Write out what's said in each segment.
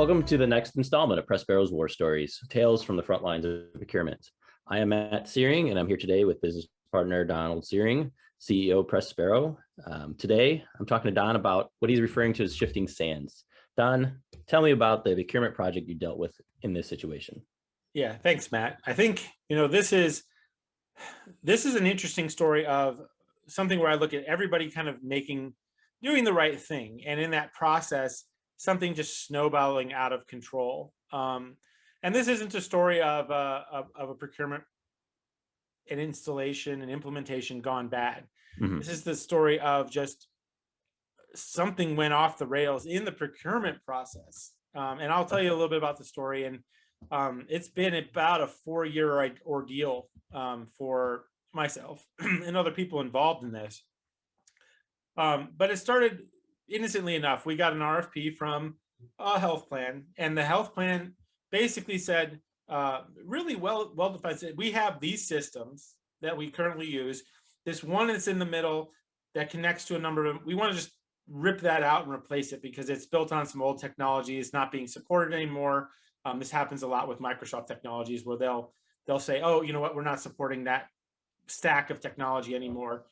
Welcome to the next installment of Prespero's War Stories, Tales from the Front Lines of Procurement. I am Matt Searing, and I'm here today with business partner Donald Searing, CEO of Prespero. Today, I'm talking to Don about what he's referring to as shifting sands. Don, tell me about the procurement project you dealt with in this situation. Yeah, thanks, Matt. I think, this is an interesting story of something where I look at everybody kind of doing the right thing. And in that process, something just snowballing out of control. And this isn't a story of a procurement, an installation, an implementation gone bad. Mhm. This is the story of just something went off the rails in the procurement process. And I'll tell you a little bit about the story. And it's been about a 4-year ordeal for myself and other people involved in this. But it started innocently enough. We got an RFP from a health plan, and the health plan basically said, really well defined, said, we have these systems that we currently use. This one that's in the middle that connects to a number of, we want to just rip that out and replace it because it's built on some old technology. It's not being supported anymore. This happens a lot with Microsoft technologies where they'll say, oh, you know what, we're not supporting that stack of technology anymore.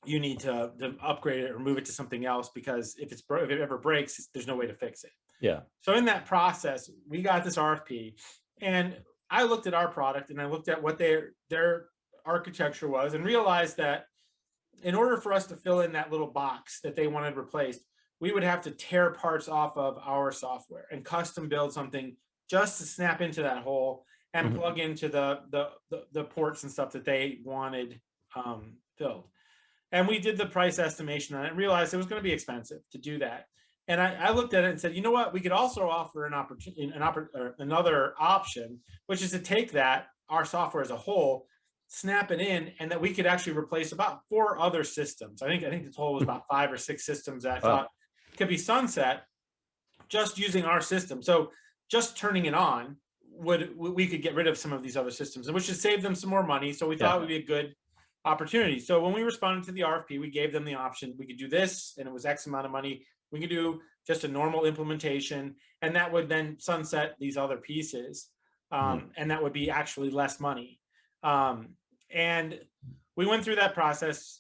You need to upgrade it or move it to something else because if it ever breaks, there's no way to fix it. Yeah. So in that process, we got this RFP, and I looked at our product and I looked at what their architecture was and realized that in order for us to fill in that little box that they wanted replaced, we would have to tear parts off of our software and custom build something just to snap into that hole and plug into the ports and stuff that they wanted filled. And we did the price estimation on it and realized it was going to be expensive to do that. And I looked at it and said, you know what, we could also offer another option, which is to take our software as a whole, snap it in, and that we could actually replace about 4 other systems. I think the total was about 5 or 6 systems that I thought could be sunset just using our system. So just turning it on we could get rid of some of these other systems, which would save them some more money. So we thought it would be a good opportunity. So when we responded to the RFP, we gave them the option. We could do this, and it was X amount of money. We could do just a normal implementation, and that would then sunset these other pieces, and that would be actually less money. And we went through that process.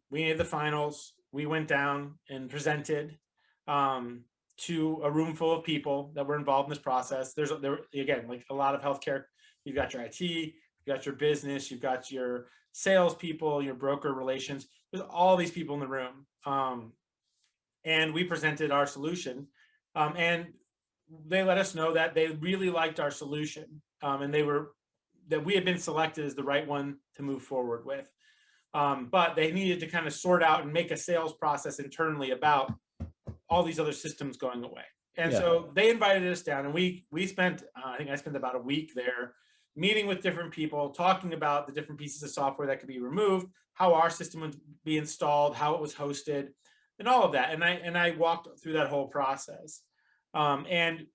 We made the finals. We went down and presented to a room full of people that were involved in this process. There again, like a lot of healthcare. You've got your IT, you've got your business, you've got your salespeople, your broker relations. There's all these people in the room, and we presented our solution, and they let us know that they really liked our solution, and that we had been selected as the right one to move forward with. But they needed to kind of sort out and make a sales process internally about all these other systems going away. And so they invited us down, and we spent, I think I spent about a week there meeting with different people, talking about the different pieces of software that could be removed, how our system would be installed, how it was hosted, and all of that. And I walked through that whole process. And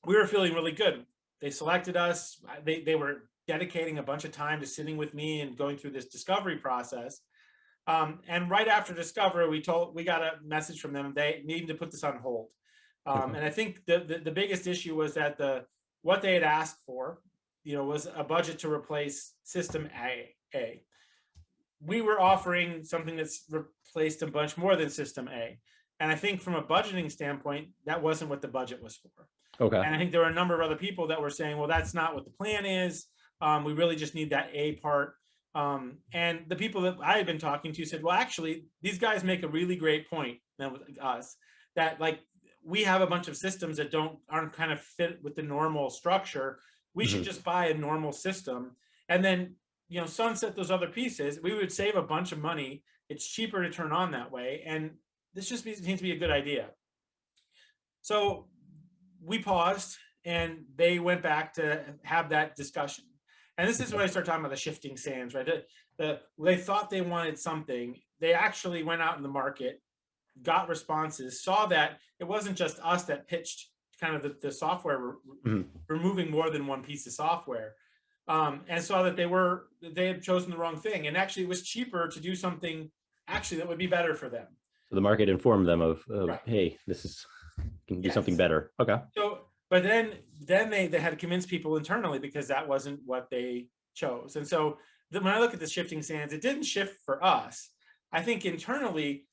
we were feeling really good. They selected us. They were dedicating a bunch of time to sitting with me and going through this discovery process. And right after discovery, we got a message from them. They needed to put this on hold. And I think the biggest issue was that what they had asked for, was a budget to replace System A. We were offering something that's replaced a bunch more than System A. And I think from a budgeting standpoint, that wasn't what the budget was for. Okay. And I think there were a number of other people that were saying, well, that's not what the plan is. We really just need that A part. And the people that I had been talking to said, well, actually, these guys make a really great point, us, that like we have a bunch of systems that aren't kind of fit with the normal structure. We should just buy a normal system and then, sunset those other pieces. We would save a bunch of money. It's cheaper to turn on that way. And this just seems to be a good idea. So we paused and they went back to have that discussion. And this is when I start talking about the shifting sands, right? They thought they wanted something. They actually went out in the market, got responses, saw that it wasn't just us that pitched kind of the software, removing more than one piece of software, and saw that they had chosen the wrong thing. And actually it was cheaper to do something actually that would be better for them. So the market informed them of Right. Hey, this is can do something Yes. better. Okay. So, but then they had to convince people internally because that wasn't what they chose. And so when I look at the shifting sands, it didn't shift for us. I think internally,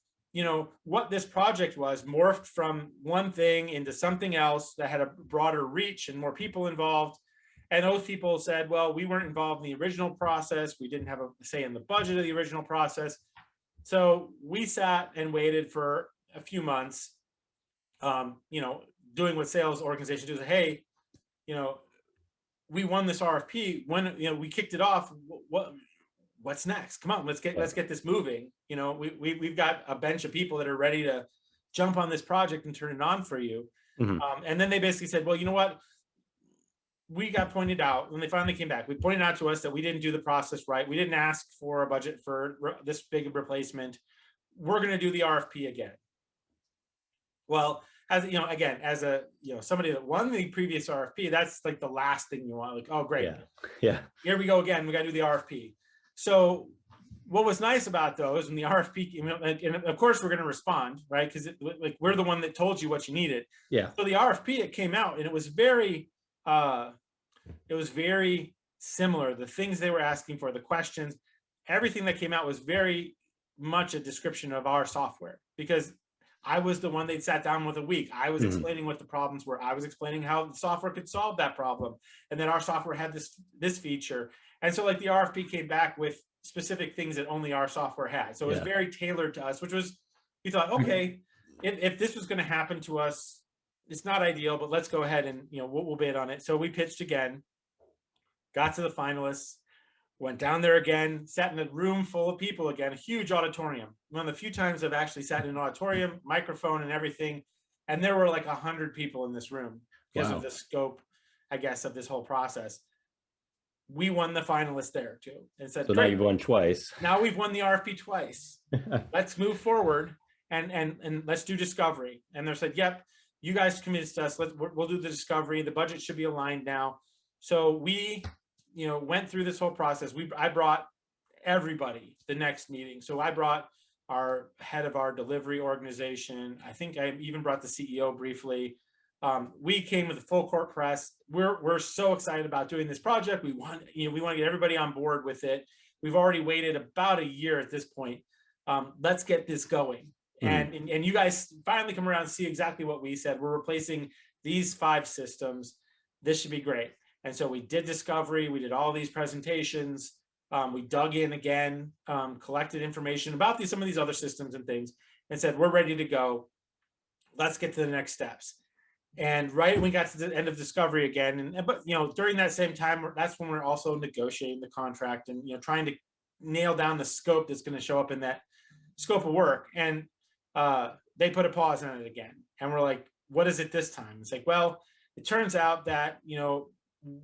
what this project was morphed from one thing into something else that had a broader reach and more people involved. And those people said, well, we weren't involved in the original process. We didn't have a say in the budget of the original process. So we sat and waited for a few months, doing what sales organizations do. Hey, we won this RFP. When we kicked it off, what's next? Come on, let's get this moving. We've got a bench of people that are ready to jump on this project and turn it on for you. Mhm. And then they basically said, well, you know what? We got pointed out when they finally came back. We pointed out to us that we didn't do the process right. We didn't ask for a budget for this big replacement. We're going to do the RFP again. Well, as again, as somebody that won the previous RFP, that's like the last thing you want. Like, oh, great. Yeah. Here we go again. We got to do the RFP. So what was nice about those when the RFP came, and of course we're going to respond, right? Because we're the one that told you what you needed. Yeah. So the RFP, it came out and it was very similar. The things they were asking for, the questions, everything that came out was very much a description of our software, because I was the one they'd sat down with a week. I was explaining what the problems were. I was explaining how the software could solve that problem. And then our software had this feature. And so like the RFP came back with specific things that only our software had. So it was very tailored to us, which was, we thought, okay, if this was going to happen to us, it's not ideal, but let's go ahead and, we'll bid on it. So we pitched again, got to the finalists, went down there again, sat in a room full of people again, a huge auditorium. One of the few times I've actually sat in an auditorium, microphone and everything. And there were like 100 people in this room because of the scope, I guess, of this whole process. We won the finalists there too. And said, so now you've won twice. Now we've won the RFP twice. Let's move forward and let's do discovery. And they said, yep, you guys convinced us. We'll do the discovery. The budget should be aligned now. So we went through this whole process. I brought everybody the next meeting. So I brought our head of our delivery organization. I think I even brought the CEO briefly. We came with a full court press. We're so excited about doing this project. We want to get everybody on board with it. We've already waited about a year at this point. Let's get this going. And you guys finally come around and see exactly what we said. We're replacing these 5 systems. This should be great. And so we did discovery. We did all these presentations. We dug in again, collected information about some of these other systems and things, and said, we're ready to go. Let's get to the next steps. And right when we got to the end of discovery again, but during that same time, that's when we're also negotiating the contract and trying to nail down the scope that's going to show up in that scope of work. And they put a pause on it again, and we're like, what is it this time? It's like, well, it turns out that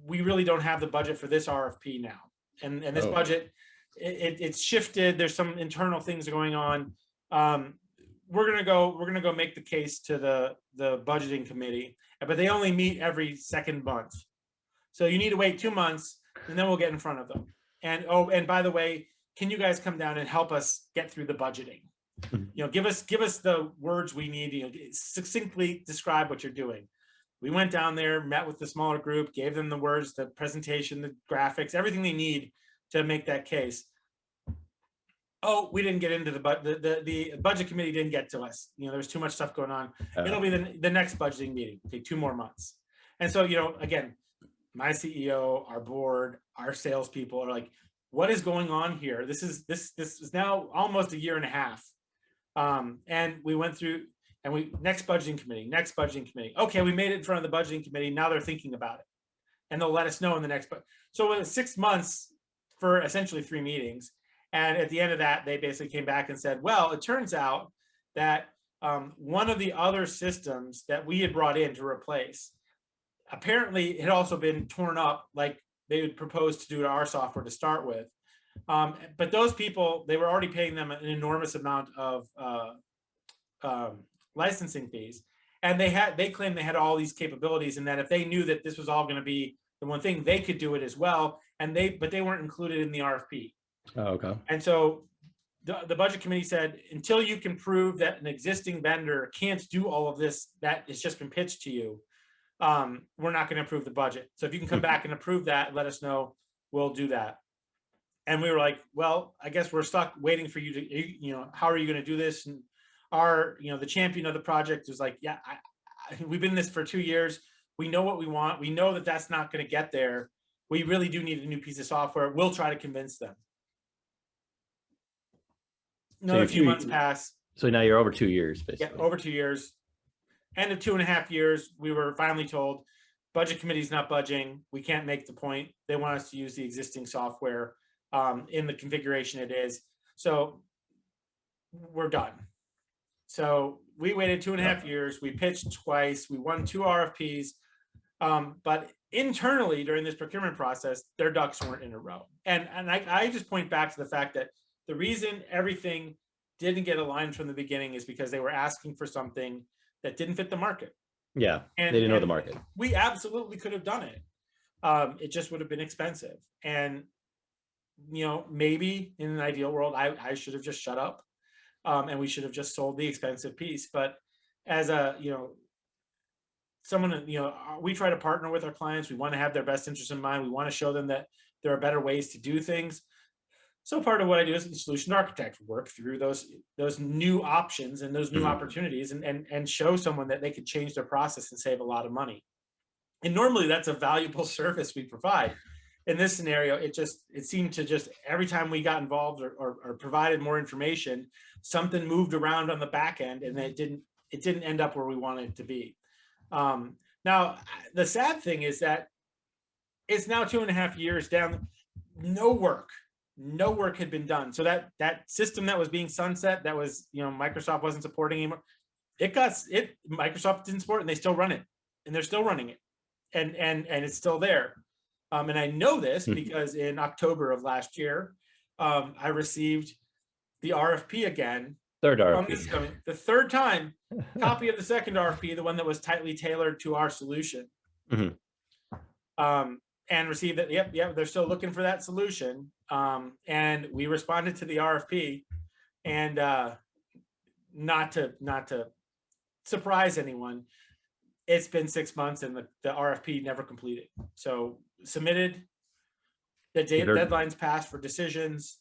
we really don't have the budget for this RFP now, and this budget it's shifted. There's some internal things going on. We're gonna go make the case to the budgeting committee, but they only meet every second month, so you need to wait 2 months, and then we'll get in front of them. And by the way, can you guys come down and help us get through the budgeting? Give us the words we need. Succinctly describe what you're doing. We went down there, met with the smaller group, gave them the words, the presentation, the graphics, everything they need to make that case. Oh, we didn't get into the budget committee didn't get to us. There was too much stuff going on. It'll be the next budgeting meeting. Okay, 2 more months. And so, again, my CEO, our board, our salespeople are like, what is going on here? This is now almost a year and a half. And we went through, and next budgeting committee. Okay, we made it in front of the budgeting committee. Now they're thinking about it, and they'll let us know in the next. So it was 6 months for essentially 3 meetings. And at the end of that, they basically came back and said, well, it turns out that one of the other systems that we had brought in to replace, apparently it had also been torn up, like they would propose to do to our software to start with. But those people, they were already paying them an enormous amount of licensing fees. And they claimed they had all these capabilities, and that if they knew that this was all going to be the one thing, they could do it as well. But they weren't included in the RFP. Oh, okay. And so the budget committee said, until you can prove that an existing vendor can't do all of this that has just been pitched to you, we're not going to approve the budget. So if you can come back and approve that, let us know, we'll do that. And we were like, well, I guess we're stuck waiting for you to, how are you going to do this? And our, the champion of the project was like, yeah, we've been in this for 2 years. We know what we want. We know that that's not going to get there. We really do need a new piece of software. We'll try to convince them. Another few months pass. So now you're over 2 years, basically. Yeah, over 2 years. End of 2.5 years, we were finally told, budget committee's not budging. We can't make the point. They want us to use the existing software in the configuration it is. So we're done. So we waited 2.5 years. We pitched twice. We won 2 RFPs. But internally during this procurement process, their ducks weren't in a row. And I just point back to the fact that the reason everything didn't get aligned from the beginning is because they were asking for something that didn't fit the market. Yeah, they didn't know the market. We absolutely could have done it. It just would have been expensive. And, maybe in an ideal world, I should have just shut up and we should have just sold the expensive piece. But as a, someone, we try to partner with our clients. We want to have their best interest in mind. We want to show them that there are better ways to do things. So part of what I do as a solution architect, work through those new options and those new opportunities and show someone that they could change their process and save a lot of money. And normally that's a valuable service we provide. In this scenario, it seemed to just every time we got involved or provided more information, something moved around on the back end and it didn't end up where we wanted it to be. Now, the sad thing is that it's now 2.5 years down, no work had been done. So that system that was being sunset, that was, Microsoft wasn't supporting anymore. Microsoft didn't support it and they still run it and they're still running it. And it's still there. And I know this because in October of last year, I received the RFP again. Third RFP. The third time, copy of the second RFP, the one that was tightly tailored to our solution. And received that, yep, they're still looking for that solution. And we responded to the RFP, and not to surprise anyone, it's been 6 months and the RFP never completed. So submitted, the deadlines passed for decisions,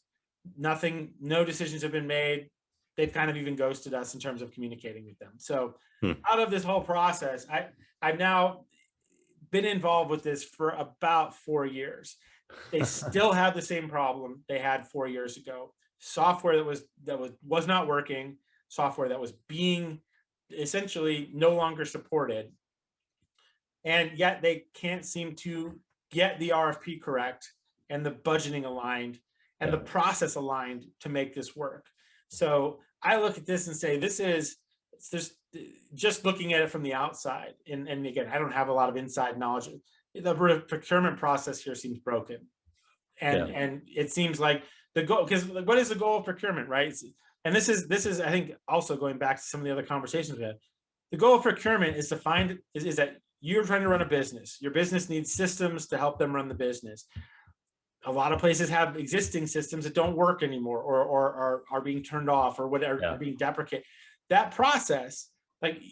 no decisions have been made. They've kind of even ghosted us in terms of communicating with them. So out of this whole process, I've now been involved with this for about 4 years. They still have the same problem they had 4 years ago. Software that was not working, software that was being essentially no longer supported. And yet they can't seem to get the RFP correct and the budgeting aligned and the process aligned to make this work. So I look at this and say, there's just looking at it from the outside. And again, I don't have a lot of inside knowledge. The procurement process here seems broken. And it seems like the goal, because what is the goal of procurement, right? And this is, I think, also going back to some of the other conversations we had. The goal of procurement is to find, is that you're trying to run a business. Your business needs systems to help them run the business. A lot of places have existing systems that don't work anymore or are being turned off or whatever, are being deprecated. That process, like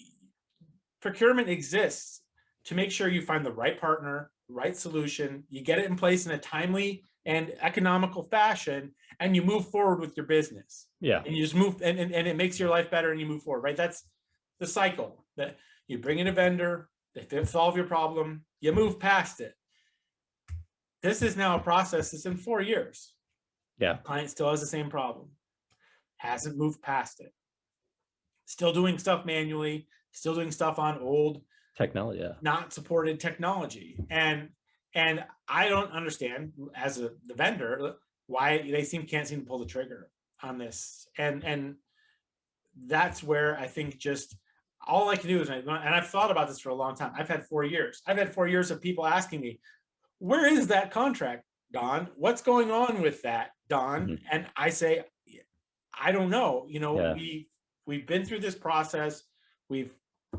procurement exists to make sure you find the right partner, the right solution, you get it in place in a timely and economical fashion, and you move forward with your business. Yeah. And you just move and it makes your life better and you move forward, right? That's the cycle. That you bring in a vendor, they solve your problem, you move past it. This is now a process that's in 4 years. Yeah. The client still has the same problem. Hasn't moved past it. Still doing stuff manually, still doing stuff on old technology, not supported technology. And I don't understand as the vendor why they can't seem to pull the trigger on this. And that's where I think just all I can do is, and I've thought about this for a long time. I've had 4 years. I've had 4 years of people asking me, where is that contract, Don? What's going on with that, Don? And I say, I don't know. We've been through this process. We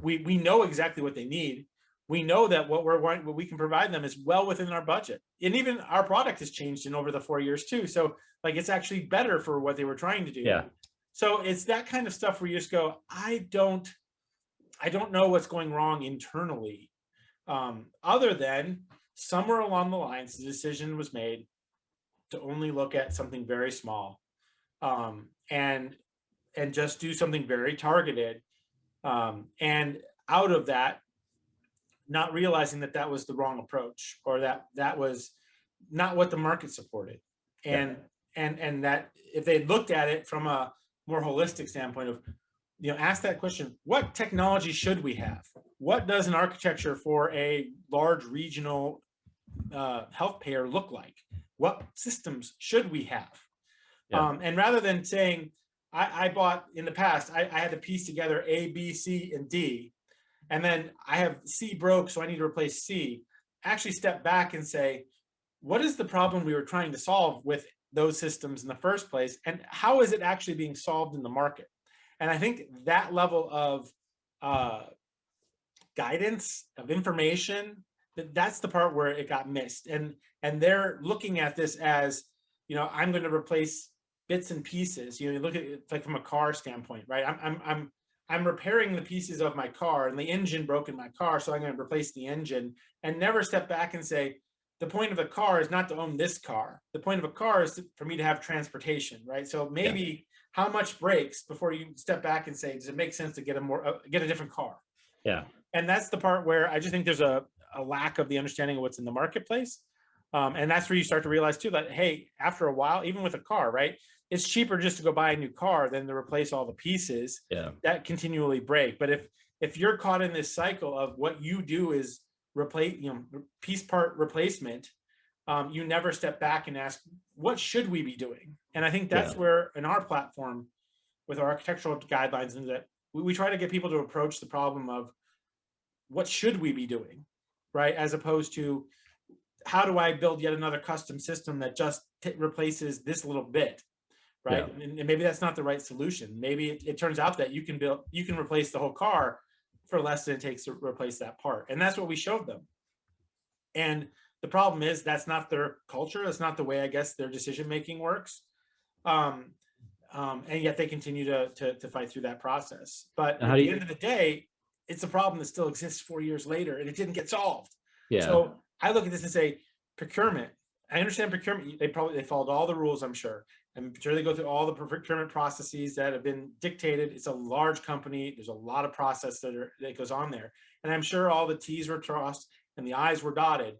know exactly what they need. we know that what we can provide them is well within our budget. And even our product has changed in over the 4 years too. So like it's actually better for what they were trying to do. Yeah. So it's that kind of stuff where you just go, I don't know what's going wrong internally. Other than somewhere along the lines, the decision was made to only look at something very small, and just do something very targeted. And out of that, not realizing that that was the wrong approach, or that that was not what the market supported. Yeah. And that if they looked at it from a more holistic standpoint of, ask that question, what technology should we have? What does an architecture for a large regional health payer look like? What systems should we have? Yeah. And rather than saying, I bought in the past, I had to piece together A, B, C, and D, and then I have C broke, so I need to replace C. Actually step back and say, what is the problem we were trying to solve with those systems in the first place? And how is it actually being solved in the market? And I think that level of guidance, of information, that's the part where it got missed. And they're looking at this as, I'm going to replace bits and pieces. You look at it like from a car standpoint, right? I'm repairing the pieces of my car, and the engine broke in my car, so I'm going to replace the engine, and never step back and say, the point of a car is not to own this car. The point of a car is for me to have transportation, right? So maybe how much breaks before you step back and say, does it make sense to get a different car? Yeah. And that's the part where I just think there's a lack of the understanding of what's in the marketplace. And that's where you start to realize too, that, hey, after a while, even with a car, right, it's cheaper just to go buy a new car than to replace all the pieces that continually break. But if you're caught in this cycle of what you do is replace, piece part replacement, you never step back and ask, what should we be doing? And I think that's where in our platform with our architectural guidelines, and that we try to get people to approach the problem of what should we be doing, right? As opposed to, how do I build yet another custom system that just replaces this little bit, right? And maybe that's not the right solution. Maybe it turns out that you can replace the whole car for less than it takes to replace that part. And that's what we showed them. And the problem is that's not their culture. That's not the way, I guess, their decision-making works. And yet they continue to fight through that process. But at the end of the day, it's a problem that still exists 4 years later, and it didn't get solved. So I look at this and say, procurement. I understand procurement. They followed all the rules, I'm sure. I'm sure they go through all the procurement processes that have been dictated. It's a large company. There's a lot of process that goes on there. And I'm sure all the T's were crossed and the I's were dotted.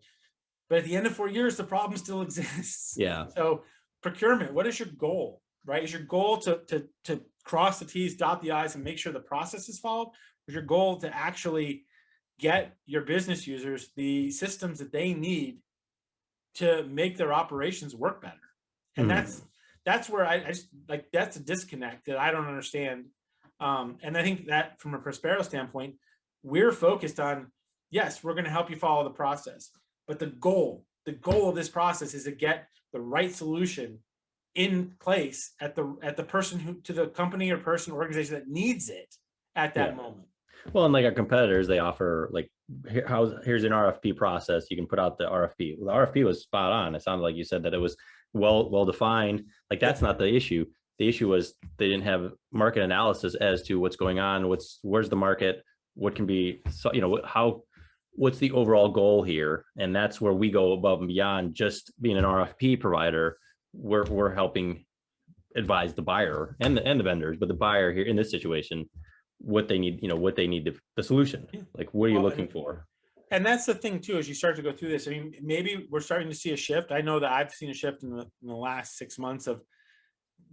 But at the end of 4 years, the problem still exists. So procurement, what is your goal, right? Is your goal to cross the T's, dot the I's, and make sure the process is followed? Or is your goal to actually get your business users the systems that they need to make their operations work better? And that's where I just, like, that's a disconnect that I don't understand. And I think that from a Prospero standpoint, we're focused on, yes, we're going to help you follow the process, but the goal of this process is to get the right solution in place at the person to the company or person or organization that needs it at that moment. Well, and like our competitors, they offer like, here's an RFP process. You can put out the RFP. Well, the RFP was spot on. It sounded like you said that it was well defined. Like, that's not the issue. The issue was they didn't have market analysis as to what's going on, where's the market, what can be, what's the overall goal here. And that's where we go above and beyond just being an RFP provider. We're helping advise the buyer and the vendors, but the buyer here in this situation, what they need, the solution. Like, what are you looking for? And that's the thing too, as you start to go through this. I mean, maybe we're starting to see a shift. I know that I've seen a shift in the last 6 months of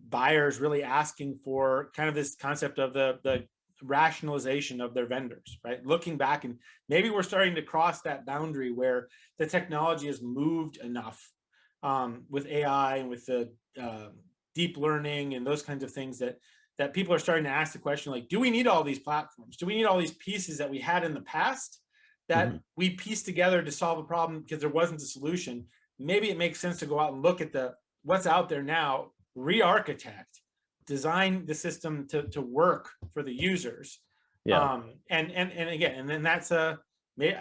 buyers really asking for kind of this concept of the rationalization of their vendors, right? Looking back, and maybe we're starting to cross that boundary where the technology has moved enough with AI and with the deep learning and those kinds of things that people are starting to ask the question, like, do we need all these platforms? Do we need all these pieces that we had in the past that we pieced together to solve a problem because there wasn't a solution? Maybe it makes sense to go out and look at what's out there now, re-architect, design the system to work for the users. And then that's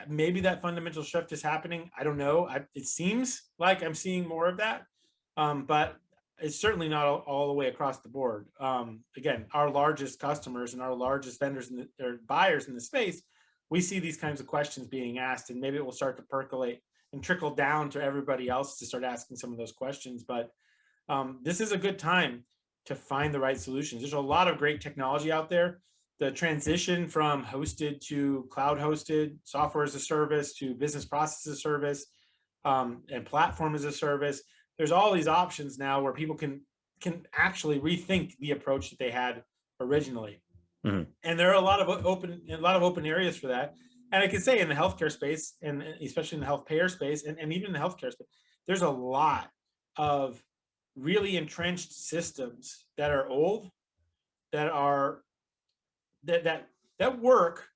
maybe that fundamental shift is happening. I don't know. It seems like I'm seeing more of that, but it's certainly not all the way across the board. Again, our largest customers and our largest vendors or buyers in the space, we see these kinds of questions being asked, and maybe it will start to percolate and trickle down to everybody else to start asking some of those questions. But this is a good time to find the right solutions. There's a lot of great technology out there. The transition from hosted to cloud hosted, software as a service to business process as a service, and platform as a service. There's all these options now where people can actually rethink the approach that they had originally. Mhm. And there are a lot of open areas for that. And I can say in the healthcare space, and especially in the health payer space, and even in the healthcare space, there's a lot of really entrenched systems that are old, that are that work,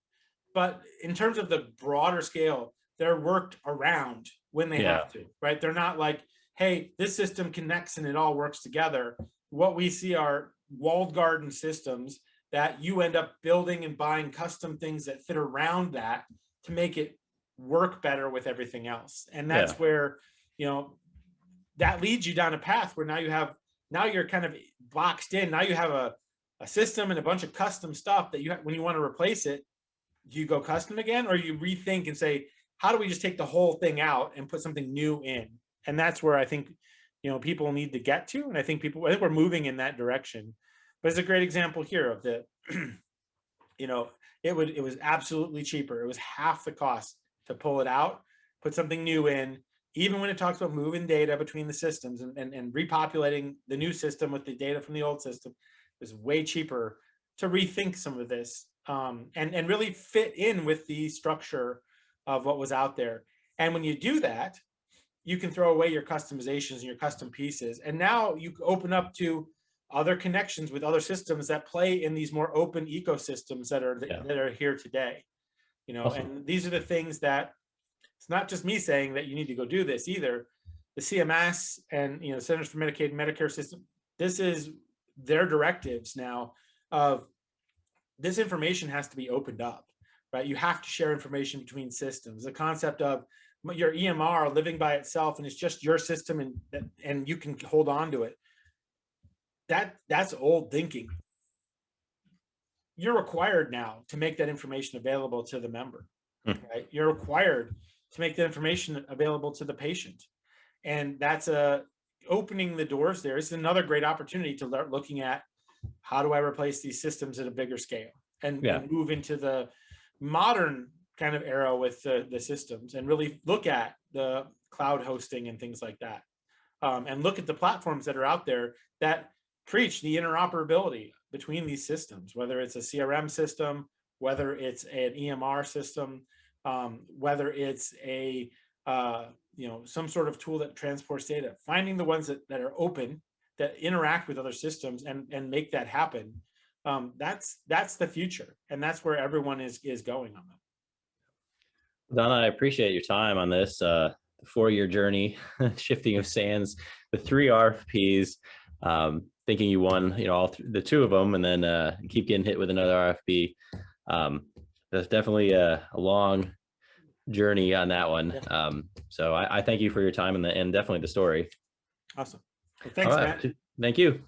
but in terms of the broader scale, they're worked around when they Yeah. have to, right? They're not like, hey, this system connects and it all works together. What we see are walled garden systems that you end up building and buying custom things that fit around that to make it work better with everything else. And that's Yeah. where, you know, that leads you down a path where now you're kind of boxed in. Now you have a system and a bunch of custom stuff that you have. When you want to replace it, do you go custom again, or you rethink and say, how do we just take the whole thing out and put something new in? And that's where I think, you know, people need to get to. And I think we're moving in that direction. But it's a great example here of the, you know, it was absolutely cheaper. It was half the cost to pull it out, put something new in. Even when it talks about moving data between the systems and repopulating the new system with the data from the old system, it was way cheaper to rethink some of this, and really fit in with the structure of what was out there. And when you do that, you can throw away your customizations and your custom pieces. And now you open up to other connections with other systems that play in these more open ecosystems that are here today. You know, Awesome. and these are the things that, it's not just me saying that you need to go do this either. The CMS and, you know, Centers for Medicaid and Medicare system, this is their directives now of this information has to be opened up, right? You have to share information between systems. The concept of your EMR living by itself and it's just your system and you can hold on to it. That's old thinking. You're required now to make that information available to the member, right? You're required to make that information available to the patient. And that's opening the doors there. It's another great opportunity to start looking at, how do I replace these systems at a bigger scale and move into the modern kind of era with the systems, and really look at the cloud hosting and things like that. And look at the platforms that are out there that preach the interoperability between these systems, whether it's a CRM system, whether it's an EMR system, whether it's a you know, some sort of tool that transports data. Finding the ones that are open, that interact with other systems and make that happen. That's the future, and that's where everyone is going on that. Donna, I appreciate your time on this 4-year journey, shifting of sands, the 3 RFPs, thinking you won, you know, all the 2 of them, and then keep getting hit with another RFP. That's definitely a long journey on that one. So I thank you for your time and definitely the story. Awesome. Well, thanks, Matt. Thank you.